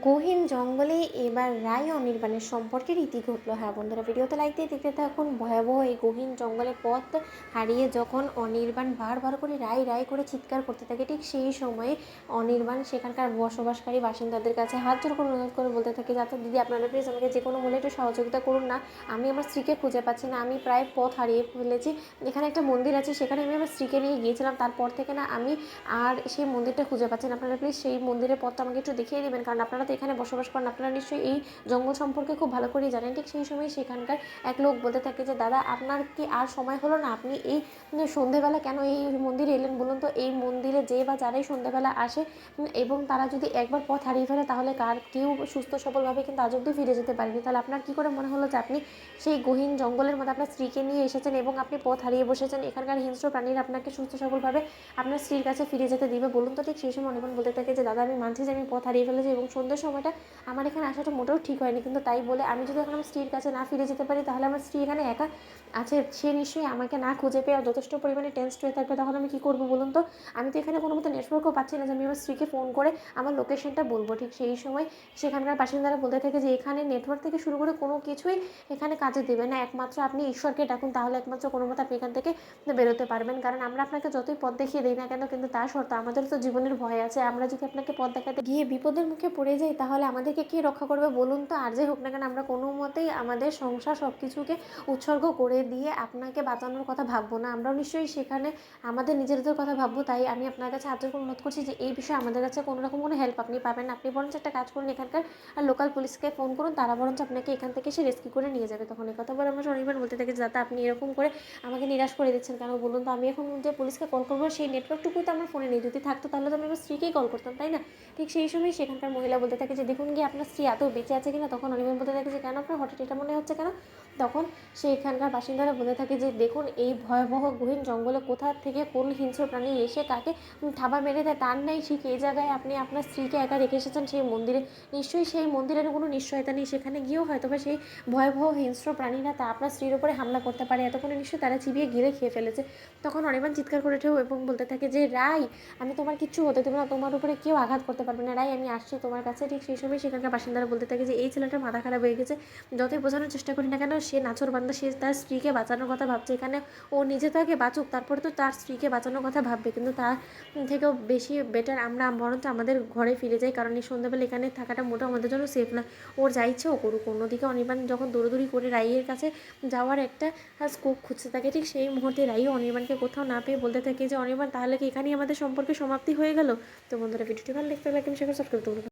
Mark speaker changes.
Speaker 1: গহীন জঙ্গলে এবার রায় অনির্বাণের সম্পর্কের ইতি ঘটলো। হ্যাঁ বন্ধুরা, ভিডিওতে লাইক দিয়ে দেখতে থাকুন। ভয়াবহ এই গহীন জঙ্গলে পথ হারিয়ে যখন অনির্বাণ বারবার করে রায় রায় করে চিৎকার করতে থাকে, ঠিক সেই সময়ে অনির্বাণ সেখানকার বসবাসকারী বাসিন্দাদের কাছে হাত জোর করে অনুরোধ করে বলতে থাকে, যাতে দিদি আপনারা প্লিজ আমাকে যে কোনো মূল্যে একটু সহযোগিতা করুন না। আমি আমার স্ত্রীকে খুঁজে পাচ্ছি না, আমি প্রায় পথ হারিয়ে ফেলেছি। এখানে একটা মন্দির আছে, সেখানে আমি আমার স্ত্রীকে নিয়ে গিয়েছিলাম, তারপর থেকে না আমি আর সেই মন্দিরটা খুঁজে পাচ্ছি না। আপনারা প্লিজ সেই মন্দিরের পথটা আমাকে একটু দেখিয়ে দেবেন, কারণ আপনারা তো এখানে বসবাস করেন, আপনারা নিশ্চয়ই এই জঙ্গল সম্পর্কে খুব ভালো করেই জানেন। ঠিক সেই সময় সেখানকার এক লোক বলতে থাকে যে, দাদা আপনার কি আর সময় হলো না? আপনি এই সন্ধেবেলা কেন এই মন্দিরে এলেন বলুন তো? এই মন্দিরে যে বা যারাই সন্ধেবেলা আসে এবং তারা যদি একবার পথ হারিয়ে ফেলে, তাহলে কেউ সুস্থ সবলভাবে কিন্তু আজ অব্দি ফিরে যেতে পারেনি। তাহলে আপনার কী করে মনে হলো যে আপনি সেই গহীন জঙ্গলের মধ্যে আপনার স্ত্রীকে নিয়ে এসেছেন এবং আপনি পথ হারিয়ে বসেছেন? এখানকার হিংস্র প্রাণীরা আপনাকে সুস্থ সবলভাবে আপনার স্ত্রীর কাছে ফিরে যেতে দিবে বলুন তো? ঠিক সেই সময় অনির্বাণ বলতে থাকে যে, দাদা আমি মানছি যে আমি পথ হারিয়ে ফেলেছি এবং সন্ধ্যের সময়টা আমার এখানে আসাটা মোটেও ঠিক হয়নি, কিন্তু তাই বলে আমি যদি এখন আমার স্ত্রীর কাছে না ফিরে যেতে পারি, তাহলে আমার স্ত্রী এখানে একা আছে, সে নিশ্চয়ই আমাকে না খুঁজে পেয়ে যথেষ্ট পরিমাণে টেনসড হয়ে থাকবে। তখন আমি কী করবো বলুন তো? আমি তো এখানে কোনো মতো নেটওয়ার্কও পাচ্ছি না যে আমি আমার স্ত্রীকে ফোন করে আমার লোকেশনটা বলবো। ঠিক সেই সময় সেখানকার বাসিন্দারা বলতে থাকে যে, এখানে নেটওয়ার্ক থেকে শুরু করে কোনো কিছুই এখানে কাজে দেবে না, একমাত্র আপনি ঈশ্বরকে ডাকুন, তাহলে একমাত্র কোনো মতো আপনি এখান থেকে বেরোতে পারবেন। কারণ আমরা আপনাকে যতই পথ দেখিয়ে দিই না কেন, কিন্তু তা সত্ত্বেও আমাদের তো জীবনের ভয় আছে। আমরা যদি আপনাকে পথ দেখাতে গিয়ে বিপদের মুখে পড়ে যাই, তাহলে আমাদেরকে কে রক্ষা করবে বলুন তো? আর যে হোক না কেন, আমরা কোনো মতেই আমাদের সংসার সব কিছুকে উৎসর্গ করে দিয়ে আপনাকে বাঁচানোর কথা ভাববো না। আমরাও নিশ্চয়ই সেখানে আমাদের নিজেদের কথা ভাববো। তাই আমি আপনার কাছে হাত জোর করে অনুরোধ করছি যে এই বিষয়ে আমাদের কাছে কোনো রকম কোনো হেল্প আপনি পাবেন না। আপনি বরঞ্চ একটা কাজ করুন, এখানকার লোকাল পুলিশকে ফোন করুন, তারা বরঞ্চ আপনাকে এখান থেকে এসে রেস্কিউ করে নিয়ে যাবে। তখন এই কথা বলে আমার অনির্বাণ বলতে থাকে যে, দাদা আপনি এরকম করে আমাকে নিরাশ করে দিচ্ছেন কেন বলুন তো? আমি এখন যে পুলিশকে কল করবো, সেই নেটওয়ার্কটুকুই তো আমার ফোনে নেই। যদি থাকতো তাহলে তো আমি আমার স্ত্রীকেই কল করতাম, তাই না? ঠিক সেই সময় সেখানকার মহিলা বলতে থাকে যে, দেখুন গিয়ে আপনার স্ত্রী আদৌ বেঁচে আছে কিনা। তখন অনির্বাণ বলতে থাকে যে, কেন আপনার হঠাৎ এটা মনে হচ্ছে কেন? তখন সেখানকার বাসিন্দারা বলতে থাকে যে, দেখুন এই ভয়াবহ গহীন জঙ্গলে কোথা থেকে কোন হিংস্র প্রাণী এসে কাকে থাবা মেরে দেয় তার নেই ঠিক। এই জায়গায় আপনি আপনার স্ত্রীকে একা রেখে এসেছেন সেই মন্দিরে। নিশ্চয়ই সেই মন্দিরের কোনো নিশ্চয়তা নেই, সেখানে গিয়েও হয়তো বা সেই ভয়াবহ হিংস্র প্রাণীরা তা আপনার স্ত্রীর উপরে হামলা করতে পারে। এতক্ষণে নিশ্চয়ই তারা চিবিয়ে গিলে খেয়ে ফেলেছে। তখন অনির্বাণ চিৎকার করে ওঠে এবং বলতে থাকে যে, রাই আমি তোমার কিচ্ছু হতে দেবো না, তোমার উপরে কেউ আঘাত করতে পারবে না, রাই আমি আসছি তোমার কাছে। ঠিক সেই সময় সেখানকার বাসিন্দারা বলতে থাকে যে, এই ছেলেটার মাথা খারাপ হয়ে গেছে, যতই বোঝানোর চেষ্টা করি না কেন সে নাছোড়বান্দা, সে তার স্ত্রীকে বাঁচানোর কথা ভাবছে। এখানে ও নিজে তো আগে বাঁচুক, তারপরে তো তার স্ত্রীকে বাঁচানোর কথা ভাববে। কিন্তু তার থেকেও বেশি বেটার আমরা বরঞ্চ আমাদের ঘরে ফিরে যাই, কারণ এই সন্ধ্যাবেলা এখানে থাকাটা মোটেও আমাদের জন্য সেফ না। ওর যা ইচ্ছে ও করুক। অন্যদিকে অনির্বাণ যখন দৌড়দৌড়ি করে রাইয়ের কাছে যাওয়ার একটা স্কোপ খুঁজতে থাকে, ঠিক সেই মুহূর্তে রাইও অনির্বাণকে কোথাও না পেয়ে বলতে থাকে যে, অনির্বাণ তাহলে কি এখানেই আমাদের সম্পর্কে সমাপ্তি হয়ে গেল? তো বন্ধুরা, ভিডিওটি ভালো লাগলে সাবস্ক্রাইব করতে ভুলবেন না।